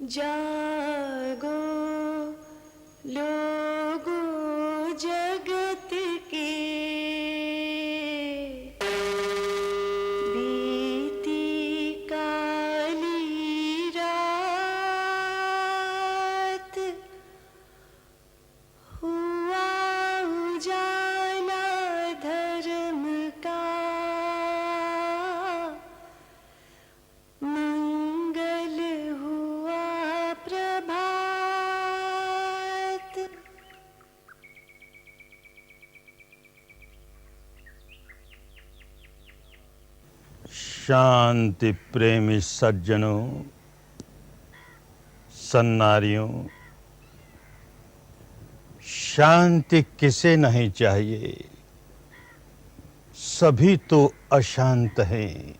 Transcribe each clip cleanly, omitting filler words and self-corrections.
जागो लोगों जगत के, बीती काली रात, हुआ उजाला धर्म का, मंगल हुआ प्रभात। शांति प्रेमी सज्जनों, सन्नारियों, शांति किसे नहीं चाहिए? सभी तो अशांत हैं,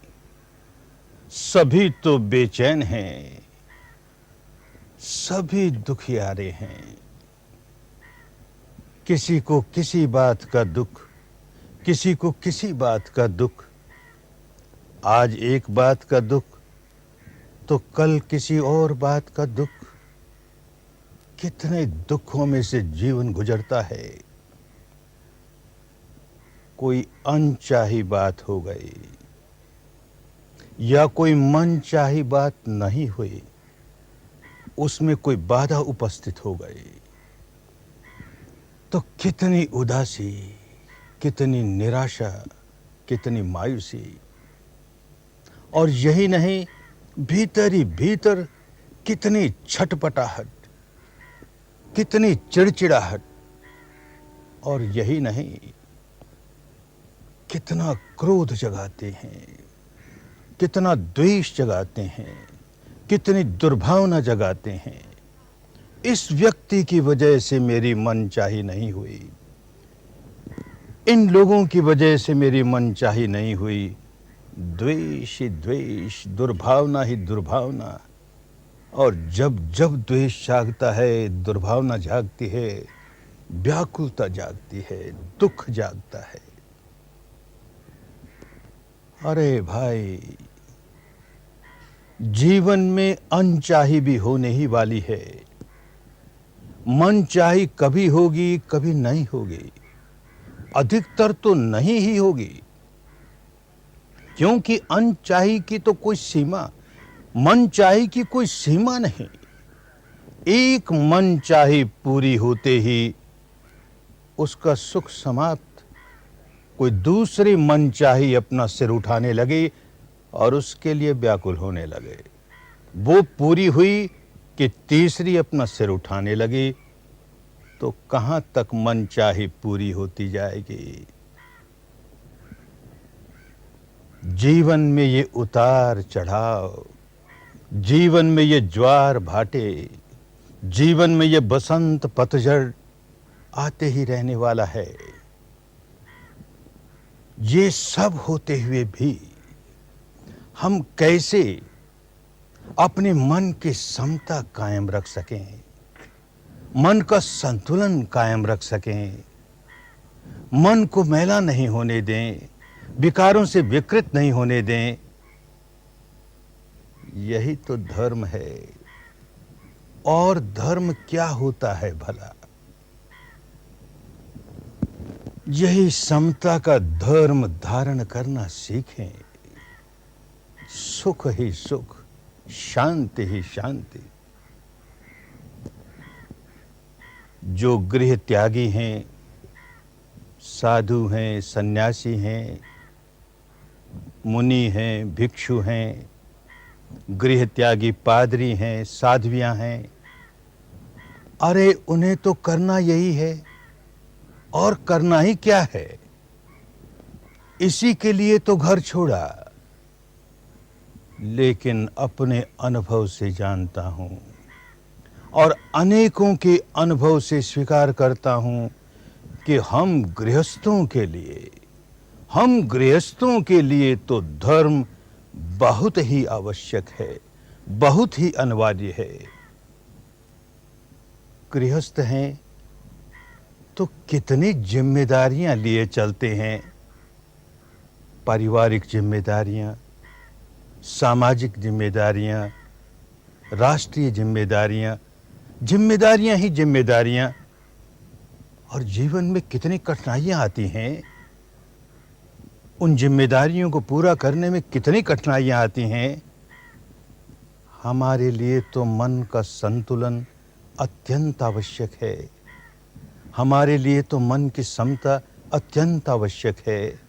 सभी तो बेचैन हैं, सभी दुखियारे हैं। किसी को किसी बात का दुख, किसी को किसी बात का दुख। आज एक बात का दुख तो कल किसी और बात का दुख। कितने दुखों में से जीवन गुजरता है। कोई अनचाही बात हो गई या कोई मनचाही बात नहीं हुई, उसमें कोई बाधा उपस्थित हो गई तो कितनी उदासी, कितनी निराशा, कितनी मायूसी। और यही नहीं, भीतर ही भीतर कितनी छटपटाहट, कितनी चिड़चिड़ाहट। और यही नहीं, कितना क्रोध जगाते हैं, कितना द्वेष जगाते हैं, कितनी दुर्भावना जगाते हैं। इस व्यक्ति की वजह से मेरी मनचाही नहीं हुई, इन लोगों की वजह से मेरी मनचाही नहीं हुई। द्वेष ही द्वेष, दुर्भावना ही दुर्भावना। और जब जब द्वेष जागता है, दुर्भावना जागती है, व्याकुलता जागती है, दुख जागता है। अरे भाई, जीवन में अनचाही भी होने ही वाली है। मनचाही कभी होगी, कभी नहीं होगी, अधिकतर तो नहीं ही होगी। क्योंकि अनचाही की तो कोई सीमा, मनचाही की कोई सीमा नहीं। एक मनचाही पूरी होते ही उसका सुख समाप्त। कोई दूसरी मनचाही अपना सिर उठाने लगे और उसके लिए व्याकुल होने लगे। वो पूरी हुई कि तीसरी अपना सिर उठाने लगी, तो कहां तक मनचाही पूरी होती जाएगी? जीवन में ये उतार चढ़ाव, जीवन में ये ज्वार भाटे, जीवन में ये बसंत पतझड़ आते ही रहने वाला है। ये सब होते हुए भी हम कैसे अपने मन की समता कायम रख सकें, मन का संतुलन कायम रख सकें, मन को मैला नहीं होने दें, विकारों से विकृत नहीं होने दें। यही तो धर्म है। और धर्म क्या होता है भला? यही समता का धर्म धारण करना सीखें। सुख ही सुख, शांति ही शांति। जो गृह त्यागी हैं, साधु हैं, सन्यासी हैं, मुनि हैं, भिक्षु हैं, गृह त्यागी पादरी हैं, साध्वियां हैं, अरे उन्हें तो करना यही है। और करना ही क्या है? इसी के लिए तो घर छोड़ा। लेकिन अपने अनुभव से जानता हूं और अनेकों के अनुभव से स्वीकार करता हूं कि हम गृहस्थों के लिए तो धर्म बहुत ही आवश्यक है, बहुत ही अनिवार्य है। गृहस्थ हैं तो कितनी जिम्मेदारियां लिए चलते हैं। पारिवारिक जिम्मेदारियां, सामाजिक जिम्मेदारियां, राष्ट्रीय जिम्मेदारियां, जिम्मेदारियां ही जिम्मेदारियां, और जीवन में कितनी कठिनाइयां आती हैं। उन जिम्मेदारियों को पूरा करने में कितनी कठिनाइयां आती हैं। हमारे लिए तो मन का संतुलन अत्यंत आवश्यक है। हमारे लिए तो मन की समता अत्यंत आवश्यक है।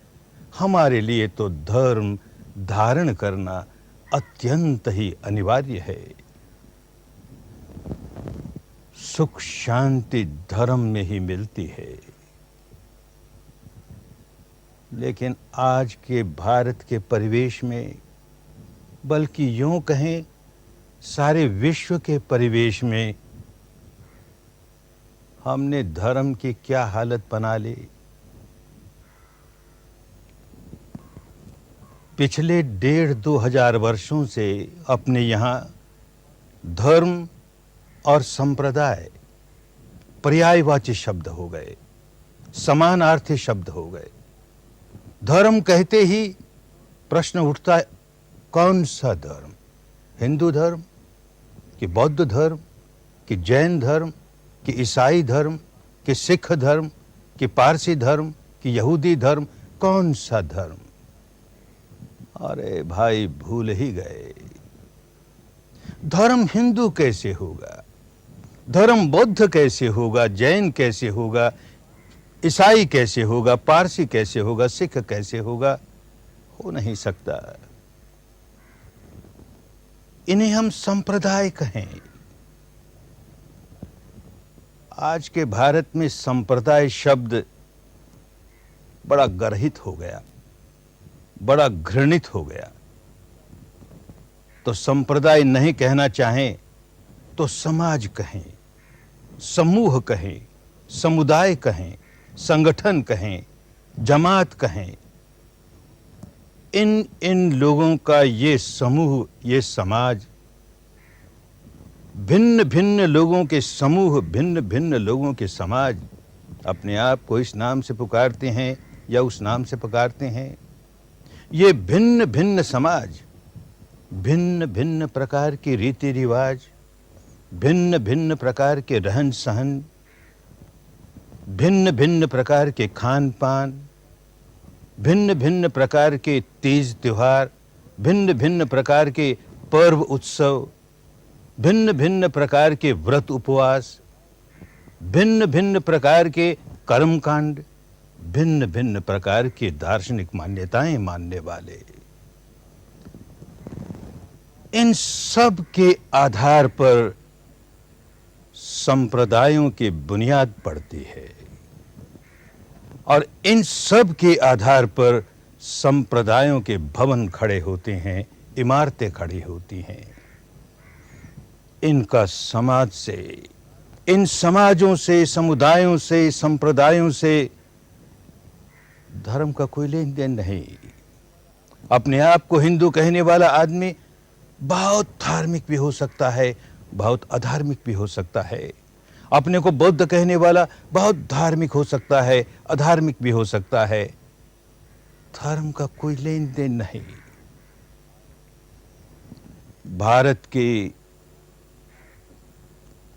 हमारे लिए तो धर्म धारण करना अत्यंत ही अनिवार्य है। सुख शांति धर्म में ही मिलती है। लेकिन आज के भारत के परिवेश में, बल्कि यूं कहें सारे विश्व के परिवेश में, हमने धर्म की क्या हालत बना ली। पिछले 1,500-2,000 वर्षों से अपने यहाँ धर्म और संप्रदाय पर्यायवाची शब्द हो गए, समानार्थी शब्द हो गए। धर्म कहते ही प्रश्न उठता है, कौन सा धर्म? हिंदू धर्म कि बौद्ध धर्म कि जैन धर्म कि ईसाई धर्म कि सिख धर्म कि पारसी धर्म कि यहूदी धर्म? कौन सा धर्म? अरे भाई, भूल ही गए। धर्म हिंदू कैसे होगा? धर्म बौद्ध कैसे होगा? जैन कैसे होगा? ईसाई कैसे होगा? पारसी कैसे होगा? सिख कैसे होगा? हो नहीं सकता। इन्हें हम संप्रदाय कहें। आज के भारत में संप्रदाय शब्द बड़ा गर्हित हो गया, बड़ा घृणित हो गया। तो संप्रदाय नहीं कहना चाहें तो समाज कहें, समूह कहें, समुदाय कहें, संगठन कहें, जमात कहें। इन लोगों का ये समूह, ये समाज, भिन्न भिन्न लोगों के समूह, भिन्न भिन्न लोगों के समाज अपने आप को इस नाम से पुकारते हैं या उस नाम से पुकारते हैं। ये भिन्न भिन्न समाज भिन्न भिन्न प्रकार के रीति रिवाज, भिन्न भिन्न प्रकार के रहन सहन, भिन्न भिन्न प्रकार के खान पान, भिन्न भिन्न प्रकार के तीज त्योहार, भिन्न भिन्न प्रकार के पर्व उत्सव, भिन्न भिन्न प्रकार के व्रत उपवास, भिन्न भिन्न प्रकार के कर्मकांड, भिन्न भिन्न प्रकार की दार्शनिक मान्यताएं मानने वाले। इन सब के आधार पर संप्रदायों की बुनियाद पड़ती है और इन सब के आधार पर संप्रदायों के भवन खड़े होते हैं, इमारतें खड़ी होती हैं। इनका समाज से, इन समाजों से, समुदायों से, संप्रदायों से धर्म का कोई लेन देन नहीं। अपने आप को हिंदू कहने वाला आदमी बहुत धार्मिक भी हो सकता है, बहुत अधार्मिक भी हो सकता है। अपने को बौद्ध कहने वाला बहुत धार्मिक हो सकता है, अधार्मिक भी हो सकता है। धर्म का कोई लेन देन नहीं। भारत के,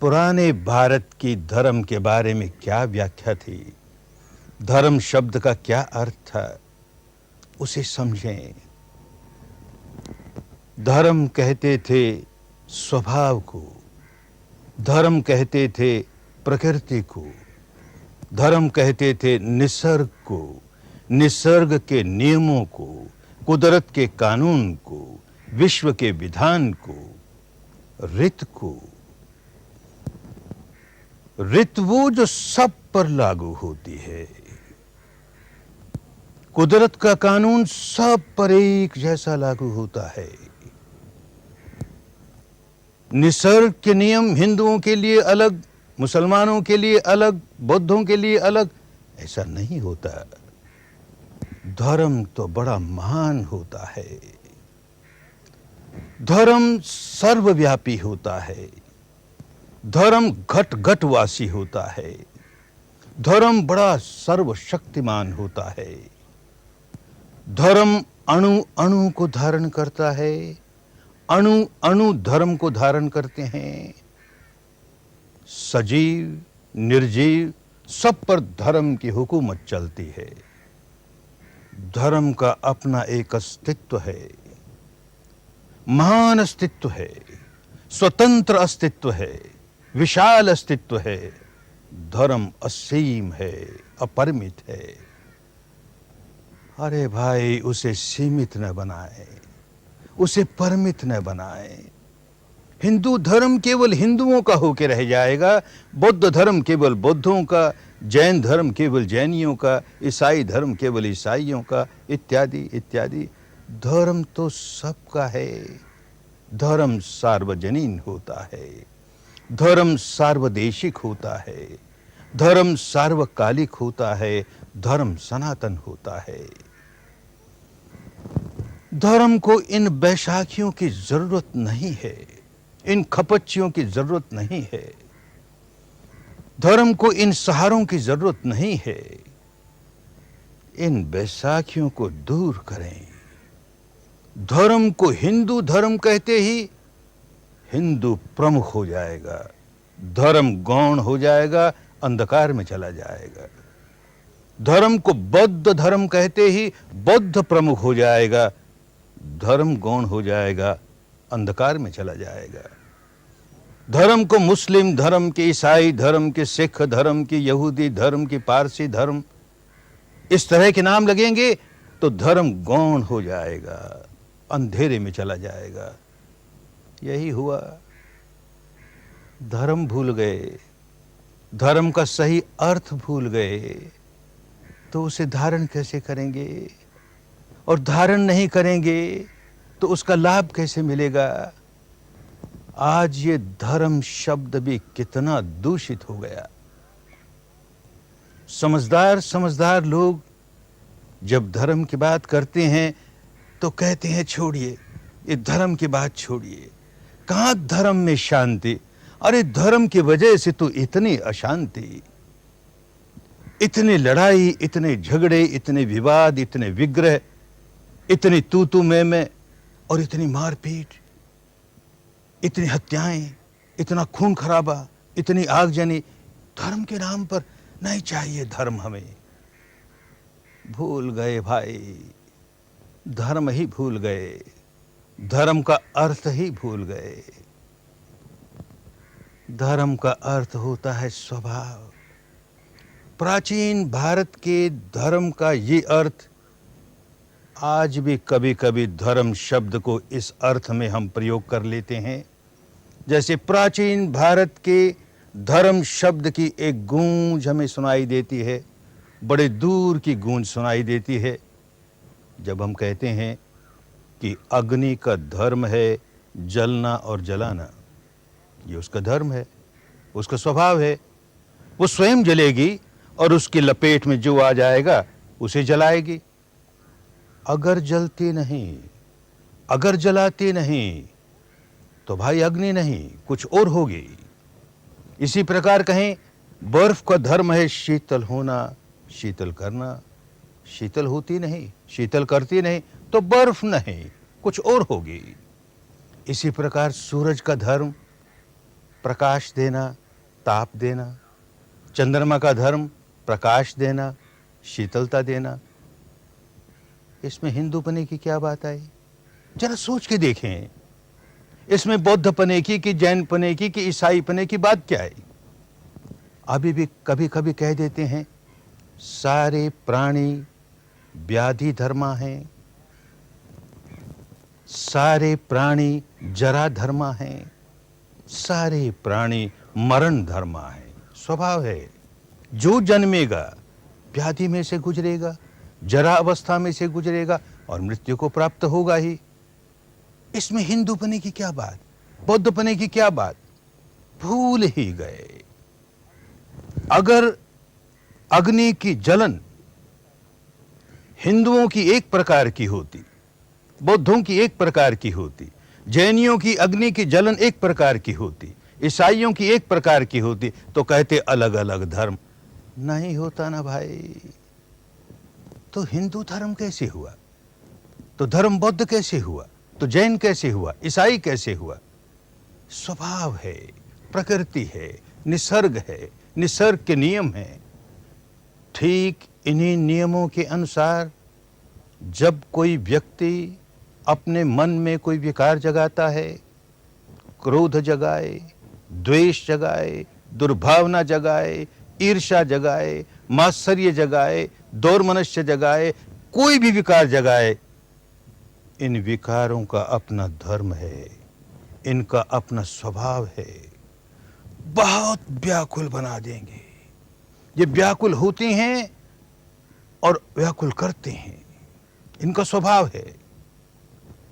पुराने भारत की धर्म के बारे में क्या व्याख्या थी, धर्म शब्द का क्या अर्थ था, उसे समझें। धर्म कहते थे स्वभाव को, धर्म कहते थे प्रकृति को, धर्म कहते थे निसर्ग को, निसर्ग के नियमों को, कुदरत के कानून को, विश्व के विधान को, ऋत को। ऋत वो जो सब पर लागू होती है। कुदरत का कानून सब पर एक जैसा लागू होता है। निसर्ग के नियम हिंदुओं के लिए अलग, मुसलमानों के लिए अलग, बौद्धों के लिए अलग, ऐसा नहीं होता। धर्म तो बड़ा महान होता है। धर्म सर्वव्यापी होता है। धर्म घट घटवासी होता है। धर्म बड़ा सर्वशक्तिमान होता है। धर्म अणु अणु को धारण करता है, अणु अणु धर्म को धारण करते हैं। सजीव निर्जीव सब पर धर्म की हुकूमत चलती है। धर्म का अपना एक अस्तित्व है, महान अस्तित्व है, स्वतंत्र अस्तित्व है, विशाल अस्तित्व है। धर्म असीम है, अपरिमित है। अरे भाई, उसे सीमित न बनाए, उसे परिमित न बनाए। हिंदू धर्म केवल हिंदुओं का होकर रह जाएगा, बौद्ध धर्म केवल बौद्धों का, जैन धर्म केवल जैनियों का, ईसाई धर्म केवल ईसाइयों का, इत्यादि इत्यादि। धर्म तो सबका है। धर्म सार्वजनीन होता है, धर्म सार्वदेशिक होता है, धर्म सार्वकालिक होता है, धर्म सनातन होता है। धर्म को इन बैसाखियों की जरूरत नहीं है, इन खपच्चियों की जरूरत नहीं है। धर्म को इन सहारों की जरूरत नहीं है। इन बैसाखियों को दूर करें। धर्म को हिंदू धर्म कहते ही हिंदू प्रमुख हो जाएगा, धर्म गौण हो जाएगा, अंधकार में चला जाएगा। धर्म को बौद्ध धर्म कहते ही बौद्ध प्रमुख हो जाएगा, धर्म गौण हो जाएगा, अंधकार में चला जाएगा। धर्म को मुस्लिम धर्म के, ईसाई धर्म के, सिख धर्म की, यहूदी धर्म की, पारसी धर्म, इस तरह के नाम लगेंगे तो धर्म गौण हो जाएगा, अंधेरे में चला जाएगा। यही हुआ। धर्म भूल गए, धर्म का सही अर्थ भूल गए, तो उसे धारण कैसे करेंगे? और धारण नहीं करेंगे तो उसका लाभ कैसे मिलेगा? आज ये धर्म शब्द भी कितना दूषित हो गया। समझदार लोग जब धर्म की बात करते हैं तो कहते हैं छोड़िए, ये धर्म की बात छोड़िए, कहाँ धर्म में शांति? अरे धर्म की वजह से तो इतनी अशांति, इतनी लड़ाई, इतने झगड़े, इतने विवाद, इतने विग्रह, इतनी तू मैं और इतनी मारपीट, इतनी हत्याएं, इतना खून खराबा, इतनी आगजनी। धर्म के नाम पर नहीं चाहिए धर्म हमें। भूल गए भाई, धर्म ही भूल गए, धर्म का अर्थ ही भूल गए। धर्म का अर्थ होता है स्वभाव। प्राचीन भारत के धर्म का ये अर्थ आज भी कभी कभी धर्म शब्द को इस अर्थ में हम प्रयोग कर लेते हैं। जैसे प्राचीन भारत के धर्म शब्द की एक गूंज हमें सुनाई देती है, बड़े दूर की गूंज सुनाई देती है जब हम कहते हैं कि अग्नि का धर्म है जलना और जलाना। ये उसका धर्म है, उसका स्वभाव है। वो स्वयं जलेगी और उसकी लपेट में जो आ जाएगा उसे जलाएगी। अगर जलती नहीं, अगर जलाती नहीं तो भाई अग्नि नहीं, कुछ और होगी। इसी प्रकार कहें बर्फ का धर्म है शीतल होना, शीतल करना। शीतल होती नहीं, शीतल करती नहीं तो बर्फ नहीं, कुछ और होगी। इसी प्रकार सूरज का धर्म प्रकाश देना, ताप देना। चंद्रमा का धर्म प्रकाश देना, शीतलता देना। इसमें हिंदूपने की क्या बात आई? जरा सोच के देखें। इसमें बौद्ध पने की जैन पने की ईसाई पने की बात क्या है? अभी भी कभी कभी कह देते हैं सारे प्राणी व्याधि धर्मा हैं, सारे प्राणी जरा धर्मा हैं, सारे प्राणी मरण धर्मा हैं। स्वभाव है, जो जन्मेगा व्याधि में से गुजरेगा, जरा अवस्था में से गुजरेगा और मृत्यु को प्राप्त होगा ही। इसमें हिंदूपने की क्या बात, बौद्धपने की क्या बात? भूल ही गए। अगर अग्नि की जलन हिंदुओं की एक प्रकार की होती, बौद्धों की एक प्रकार की होती, जैनियों की अग्नि की जलन एक प्रकार की होती, ईसाइयों की एक प्रकार की होती, तो कहते अलग अलग धर्म। नहीं होता ना भाई। तो हिंदू धर्म कैसे हुआ? तो धर्म बौद्ध कैसे हुआ? तो जैन कैसे हुआ, ईसाई कैसे हुआ? स्वभाव है, प्रकृति है, निसर्ग है, निसर्ग के नियम हैं। ठीक इन्हीं नियमों के अनुसार जब कोई व्यक्ति अपने मन में कोई विकार जगाता है, क्रोध जगाए, द्वेष जगाए, दुर्भावना जगाए, ईर्ष्या जगाए, मात्सर्य जगाए, दौर्मनस्य जगाए, कोई भी विकार जगाए, इन विकारों का अपना धर्म है, इनका अपना स्वभाव है। बहुत व्याकुल बना देंगे। ये व्याकुल होती हैं और व्याकुल करते हैं, इनका स्वभाव है।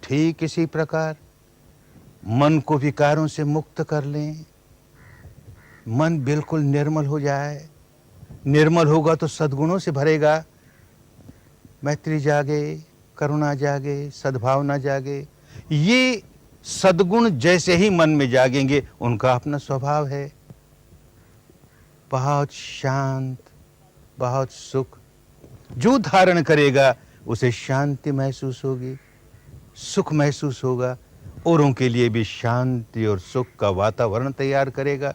ठीक इसी प्रकार मन को विकारों से मुक्त कर लें, मन बिल्कुल निर्मल हो जाए। निर्मल होगा तो सद्गुणों से भरेगा। मैत्री जागे, करुणा जागे, सद्भावना जागे। ये सद्गुण जैसे ही मन में जागेंगे, उनका अपना स्वभाव है। बहुत शांत, बहुत सुख। जो धारण करेगा उसे शांति महसूस होगी, सुख महसूस होगा, औरों के लिए भी शांति और सुख का वातावरण तैयार करेगा।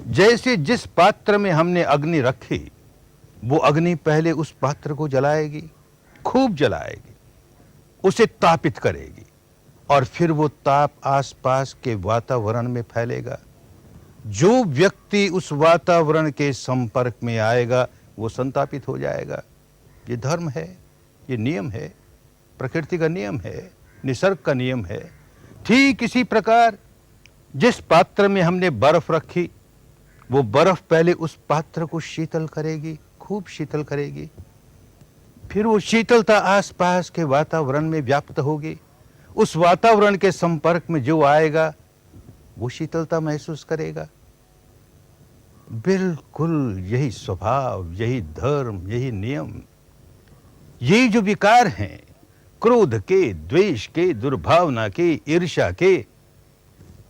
जैसे जिस पात्र में हमने अग्नि रखी, वो अग्नि पहले उस पात्र को जलाएगी, खूब जलाएगी, उसे तापित करेगी, और फिर वो ताप आसपास के वातावरण में फैलेगा। जो व्यक्ति उस वातावरण के संपर्क में आएगा वो संतापित हो जाएगा। ये धर्म है, ये नियम है, प्रकृति का नियम है, निसर्ग का नियम है। ठीक इसी प्रकार जिस पात्र में हमने बर्फ रखी, वो बर्फ पहले उस पात्र को शीतल करेगी, खूब शीतल करेगी, फिर वो शीतलता आसपास के वातावरण में व्याप्त होगी। उस वातावरण के संपर्क में जो आएगा वो शीतलता महसूस करेगा। बिल्कुल यही स्वभाव, यही धर्म, यही नियम, यही जो विकार हैं, क्रोध के, द्वेष के, दुर्भावना के, ईर्ष्या के,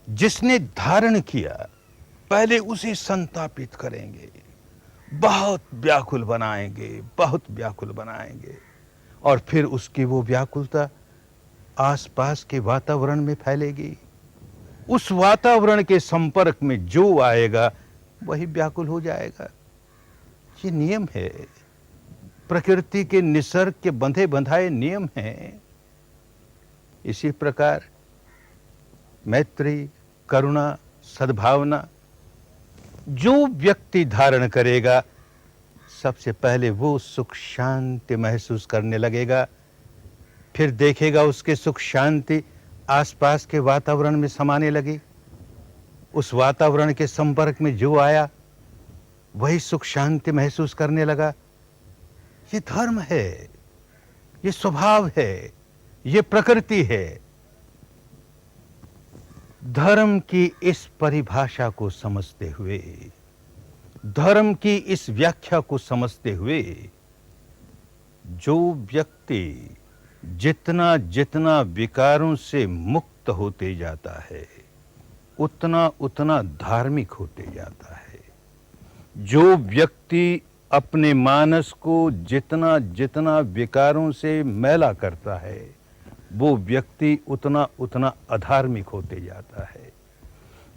जिसने धारण किया पहले उसे संतापित करेंगे, बहुत व्याकुल बनाएंगे, बहुत व्याकुल बनाएंगे, और फिर उसकी वो व्याकुलता आसपास के वातावरण में फैलेगी। उस वातावरण के संपर्क में जो आएगा वही व्याकुल हो जाएगा। ये नियम है, प्रकृति के, निसर्ग के बंधे बंधाए नियम हैं। इसी प्रकार मैत्री, करुणा, सद्भावना जो व्यक्ति धारण करेगा, सबसे पहले वो सुख शांति महसूस करने लगेगा। फिर देखेगा उसके सुख शांति आसपास के वातावरण में समाने लगी। उस वातावरण के संपर्क में जो आया वही सुख शांति महसूस करने लगा। ये धर्म है, ये स्वभाव है, ये प्रकृति है। धर्म की इस परिभाषा को समझते हुए, धर्म की इस व्याख्या को समझते हुए, जो व्यक्ति जितना जितना विकारों से मुक्त होते जाता है, उतना उतना धार्मिक होते जाता है। जो व्यक्ति अपने मानस को जितना जितना विकारों से मैला करता है, वो व्यक्ति उतना उतना अधार्मिक होते जाता है।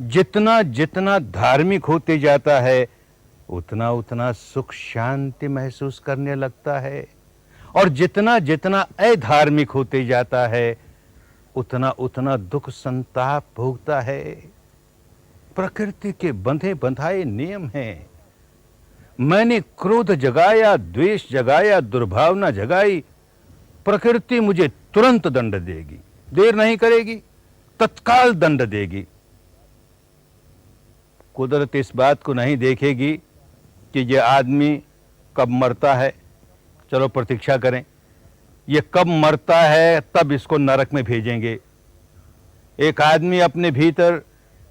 जितना जितना धार्मिक होते जाता है, उतना उतना सुख शांति महसूस करने लगता है, और जितना जितना अधार्मिक होते जाता है, उतना उतना दुख संताप भोगता है। प्रकृति के बंधे बंधाए नियम हैं। मैंने क्रोध जगाया, द्वेष जगाया, दुर्भावना जगाई, प्रकृति मुझे तुरंत दंड देगी, देर नहीं करेगी, तत्काल दंड देगी। कुदरत इस बात को नहीं देखेगी कि ये आदमी कब मरता है, चलो प्रतीक्षा करें, ये कब मरता है तब इसको नरक में भेजेंगे। एक आदमी अपने भीतर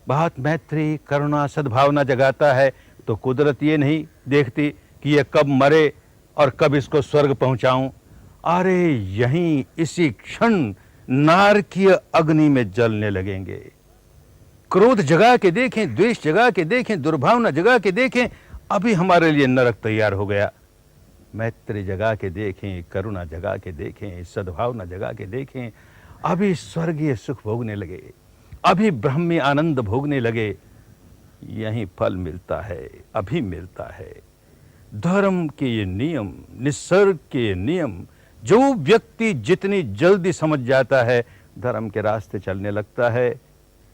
बहुत मैत्री, करुणा, सद्भावना जगाता है, तो कुदरत ये नहीं देखती कि ये कब मरे और कब इसको स्वर्ग पहुंचाऊं। अरे यहीं इसी क्षण नारकीय अग्नि में जलने लगेंगे। क्रोध जगा के देखें, द्वेष जगा के देखें, दुर्भावना जगा के देखें, अभी हमारे लिए नरक तैयार हो गया। मैत्री जगा के देखें, करुणा जगा के देखें, सद्भावना जगा के देखें, अभी स्वर्गीय सुख भोगने लगे, अभी ब्रह्मी आनंद भोगने लगे, यही फल मिलता है, अभी मिलता है। धर्म के ये नियम, निसर्ग के ये नियम, जो व्यक्ति जितनी जल्दी समझ जाता है, धर्म के रास्ते चलने लगता है,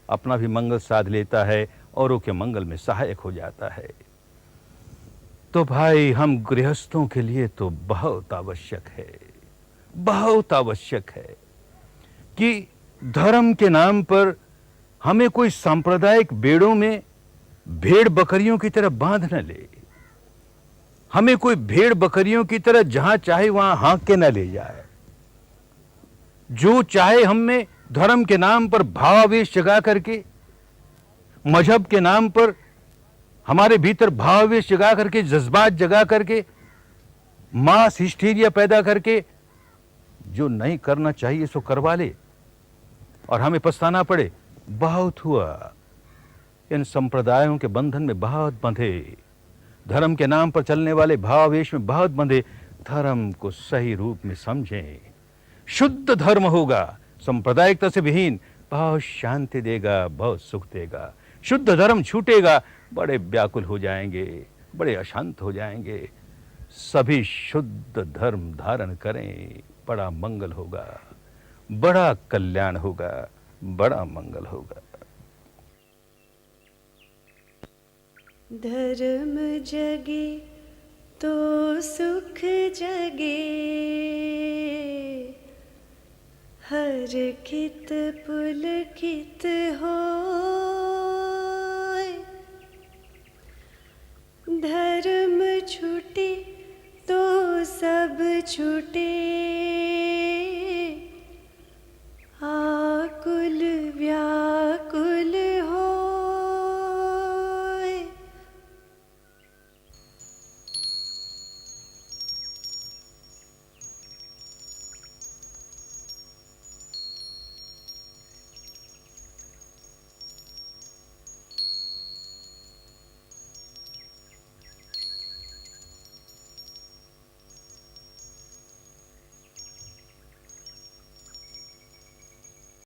अपना भी मंगल साध लेता है, औरों के मंगल में सहायक हो जाता है। तो भाई, हम गृहस्थों के लिए तो बहुत आवश्यक है, बहुत आवश्यक है कि धर्म के नाम पर हमें कोई सांप्रदायिक बेड़ों में भेड़ बकरियों की तरह बांध न ले, हमें कोई भेड़ बकरियों की तरह जहां चाहे वहां हाँक के न ले जाए। जो चाहे हम में धर्म के नाम पर भावावेश जगा करके, मजहब के नाम पर हमारे भीतर भावावेश जगा करके, जज्बात जगा करके, मास हिस्टीरिया पैदा करके जो नहीं करना चाहिए सो करवा ले और हमें पछताना पड़े। बहुत हुआ, इन संप्रदायों के बंधन में बहुत बंधे, धर्म के नाम पर चलने वाले भावावेश में बहुत बंधे। धर्म को सही रूप में समझें, शुद्ध धर्म होगा, सांप्रदायिकता से विहीन, बहुत शांति देगा, बहुत सुख देगा। शुद्ध धर्म छूटेगा, बड़े व्याकुल हो जाएंगे, बड़े अशांत हो जाएंगे। सभी शुद्ध धर्म धारण करें, बड़ा मंगल होगा, बड़ा कल्याण होगा, बड़ा मंगल होगा। धर्म जगे तो सुख जगे, हर कित पुलकित होय। धर्म छूटे तो सब छूटे,